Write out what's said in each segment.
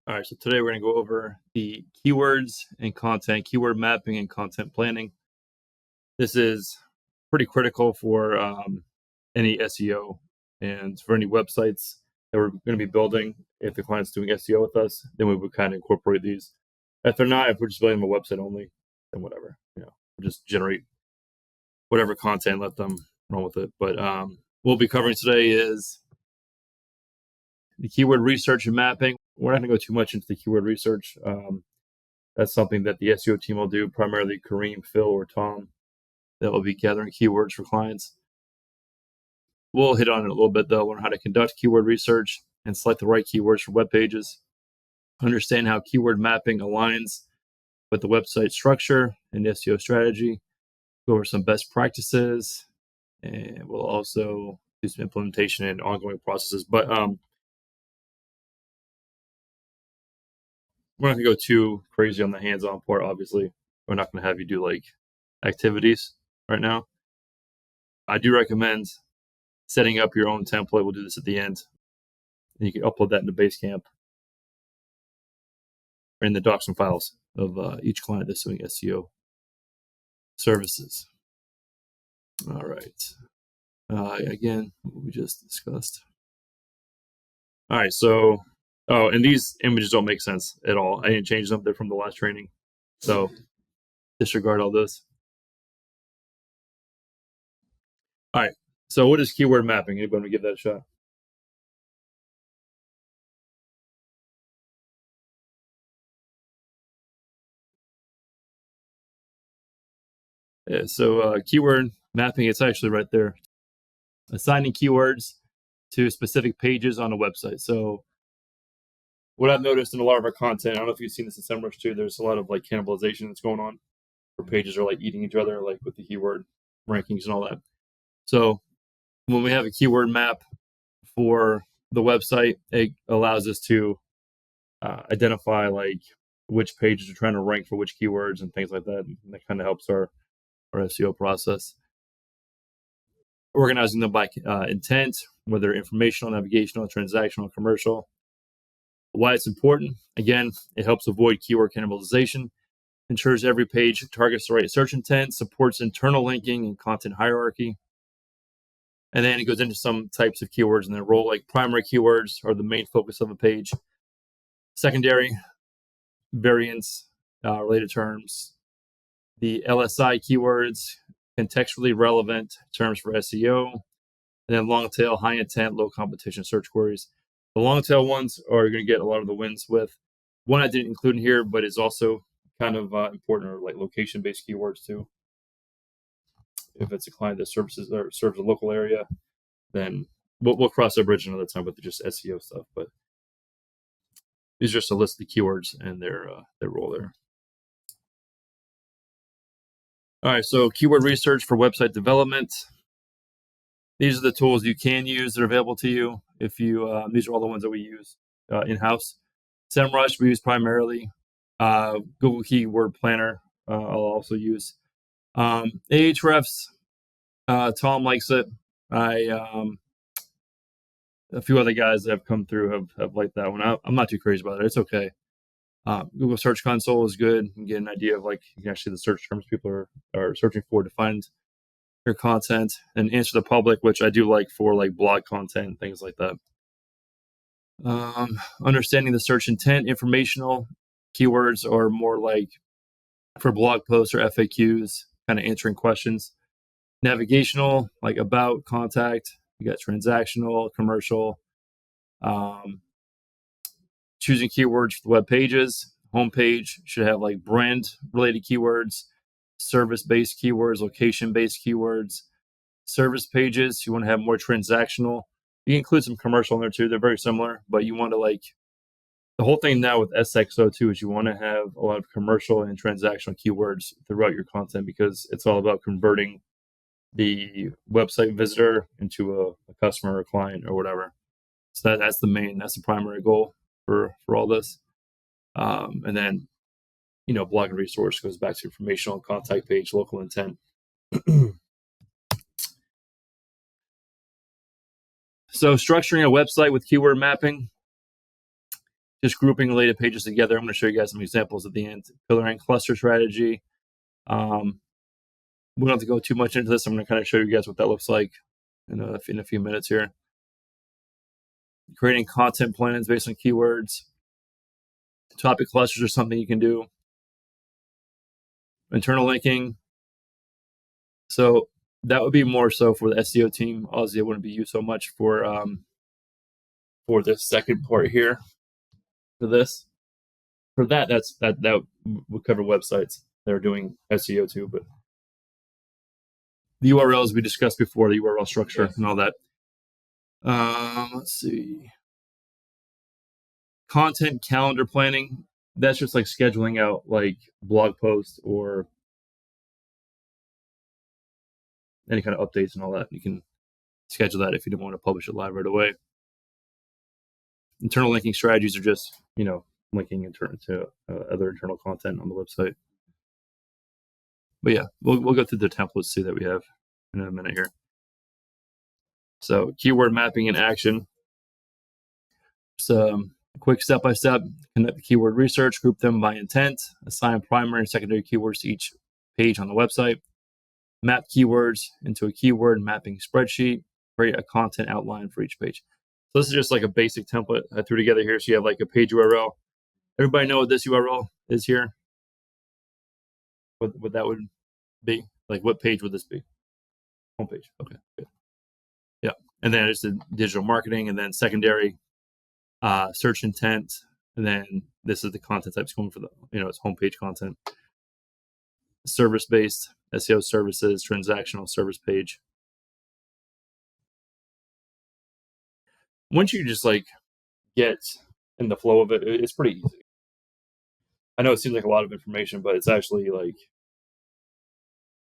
All right, so today we're going to go over the keywords and content, keyword mapping and content planning. This is pretty critical for any SEO and for any websites that we're going to be building. If the client's doing SEO with us, then we would kind of incorporate these. If they're not, if we're just building a website only, then whatever, we'll just generate whatever content, let them run with it. But what we'll be covering today is the keyword research and mapping. We're not going to go too much into the keyword research. That's something that the SEO team will do, primarily Kareem, Phil, or Tom, that will be gathering keywords for clients. We'll hit on it a little bit, though, learn how to conduct keyword research and select the right keywords for web pages, understand how keyword mapping aligns with the website structure and SEO strategy, go over some best practices, and we'll also do some implementation and ongoing processes. But we're not going to go too crazy on the hands-on part, obviously. We're not going to have you do like activities right now. I do recommend setting up your own template. We'll do this at the end. And you can upload that into Basecamp or in the docs and files of each client that's doing SEO services. All right. Again, what we just discussed. All right, so, and these images don't make sense at all. I didn't change them. They're from the last training. So disregard all this. All right, so what is keyword mapping? Anybody want to give that a shot? Yeah, so keyword mapping, it's actually right there. Assigning keywords to specific pages on a website. So what I've noticed in a lot of our content, I don't know if you've seen this in SEMrush too, there's a lot of like cannibalization that's going on where pages are like eating each other, like with the keyword rankings and all that. So when we have a keyword map for the website, it allows us to identify like which pages are trying to rank for which keywords and things like that. And that kind of helps our SEO process. Organizing them by intent, whether informational, navigational, transactional, commercial. Why it's important, again, it helps avoid keyword cannibalization, ensures every page targets the right search intent, supports internal linking and content hierarchy. And then it goes into some types of keywords and their role, like primary keywords are the main focus of a page. Secondary, variants, related terms. The LSI keywords, contextually relevant terms for SEO. And then long tail, high intent, low competition search queries. The long tail ones are going to get a lot of the wins with. One I didn't include in here, but is also kind of important, are like location-based keywords too. If it's a client that serves a local area, then we'll cross that bridge another time with just SEO stuff. But these are just a list of the keywords and their role there. All right, so keyword research for website development. These are the tools you can use that are available to you. If you, these are all the ones that we use in-house. SEMrush we use primarily. Google Keyword Planner I'll also use. Ahrefs, Tom likes it. A few other guys that have come through have liked that one. I'm not too crazy about it. It's okay. Google Search Console is good. You can get an idea of like you can actually the search terms people are searching for to find your content, and Answer the Public, which I do like for like blog content and things like that. Understanding the search intent, informational keywords are more like for blog posts or FAQs, kind of answering questions. Navigational, like about, contact. You got transactional, commercial. Choosing keywords for the web pages. Homepage should have like brand related keywords, service-based keywords, location-based keywords. Service pages, you want to have more transactional. You can include some commercial in there too. They're very similar, but you want to like the whole thing now with SXO2 is you want to have a lot of commercial and transactional keywords throughout your content because it's all about converting the website visitor into a customer or client or whatever. So that's the primary goal for all this. And then, blog and resource goes back to informational, contact page, local intent. So structuring a website with keyword mapping. just grouping related pages together. I'm going to show you guys some examples at the end. Pillar and cluster strategy. We don't have to go too much into this. I'm going to kind of show you guys what that looks like in a few minutes here. Creating content plans based on keywords. Topic clusters are something you can do. Internal linking. So that would be more so for the SEO team. Obviously, it wouldn't be used so much for this second part here. For this, for that would cover websites that are doing SEO too. But the URLs we discussed before, the URL structure and all that. Let's see. Content calendar planning. That's just like scheduling out like blog posts or any kind of updates and all that. You can schedule that if you don't want to publish it live right away. Internal linking strategies are just, linking to other internal content on the website. But yeah, we'll go through the templates too that we have in a minute here. So keyword mapping in action. Some quick step-by-step, connect the keyword research, group them by intent, assign primary and secondary keywords to each page on the website, map keywords into a keyword mapping spreadsheet, create a content outline for each page. So this is just like a basic template I threw together here. So you have like a page URL. Everybody know what this URL is here? What that would be? Like what page would this be? Homepage. Okay, good. Yeah. And then it's the digital marketing, and then secondary search intent, and then this is the content types going for the, it's homepage content. Service-based, SEO services, transactional service page. Once you just like get in the flow of it, it's pretty easy. I know it seems like a lot of information, but it's actually like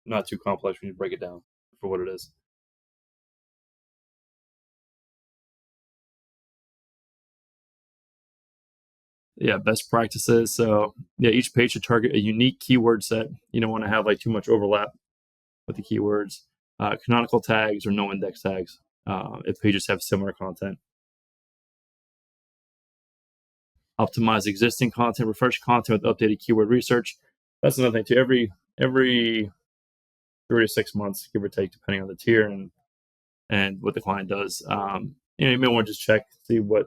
not too complex when you break it down for what it is. Yeah, best practices. So yeah, each page should target a unique keyword set. You don't want to have like too much overlap with the keywords. Canonical tags or no index tags if pages have similar content. Optimize existing content, refresh content with updated keyword research. That's another thing too. Every 3 to 6 months, give or take, depending on the tier and what the client does. You may want to just check, see what,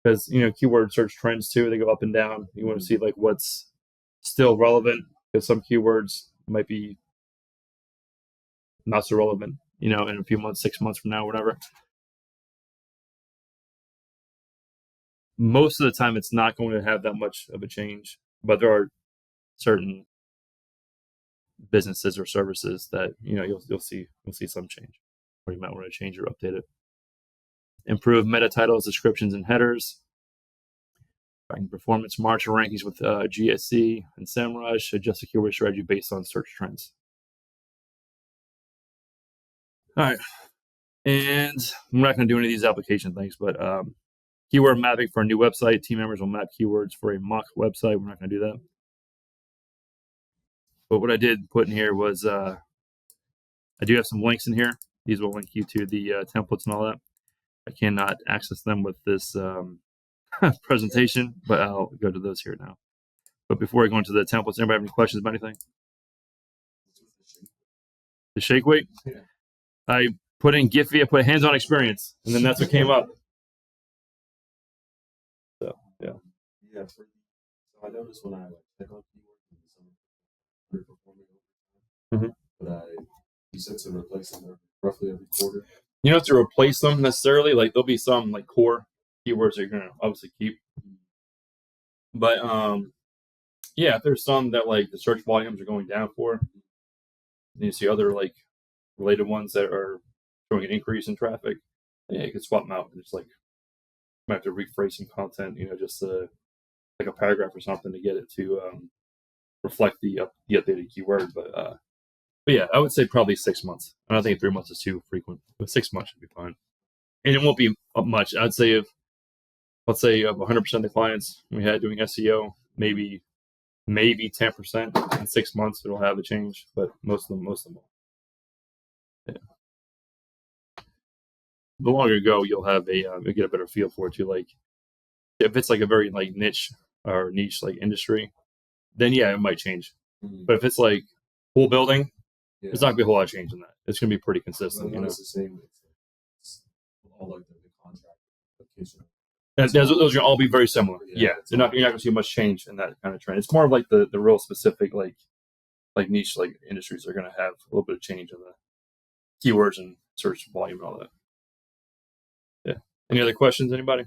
because keyword search trends too, they go up and down. You want to see like what's still relevant, because some keywords might be not so relevant, in a few months, 6 months from now, whatever. Most of the time, it's not going to have that much of a change, but there are certain businesses or services that you'll see some change, or you might want to change or update it. Improve meta titles, descriptions, and headers. Tracking performance, marginal rankings with GSC and SEMrush. Adjust the keyword strategy based on search trends. All right, and I'm not going to do any of these application things, but keyword mapping for a new website. Team members will map keywords for a mock website. We're not going to do that. But what I did put in here was I do have some links in here. These will link you to the templates and all that. I cannot access them with this presentation, but I'll go to those here now. But before I go into the templates, anybody have any questions about anything? The shake weight? Yeah. I put in Giphy, I put hands-on experience, and then that's what came up. So, yeah. Yeah. So I noticed when I click on keywords, some underperforming, but you said to replace them roughly every quarter. You don't have to replace them necessarily. Like there'll be some like core keywords that you're gonna obviously keep, but yeah, if there's some that like the search volumes are going down for, and you see other like related ones that are showing an increase in traffic, yeah, you can swap them out. It's like you might have to rephrase some content, just like a paragraph or something to get it to reflect the updated keyword. But yeah, I would say probably 6 months. I don't think 3 months is too frequent, but 6 months should be fine. And it won't be much. I'd say let's say of 100% of the clients we had doing SEO, maybe 10% in 6 months it'll have a change, but most of them won't. Yeah. The longer you go, you'll have you'll get a better feel for it too. Like If it's like a very like niche like industry, then yeah, it might change. But if it's like pool building, there's not gonna be a whole lot of change in that. It's gonna be pretty consistent. It's the same. It's all like the contract application. And those are all be very similar. Yeah, you're not gonna see much change in that kind of trend. It's more of like the real specific like niche like industries are gonna have a little bit of change in the keywords and search volume and all that. Yeah. Any other questions, anybody?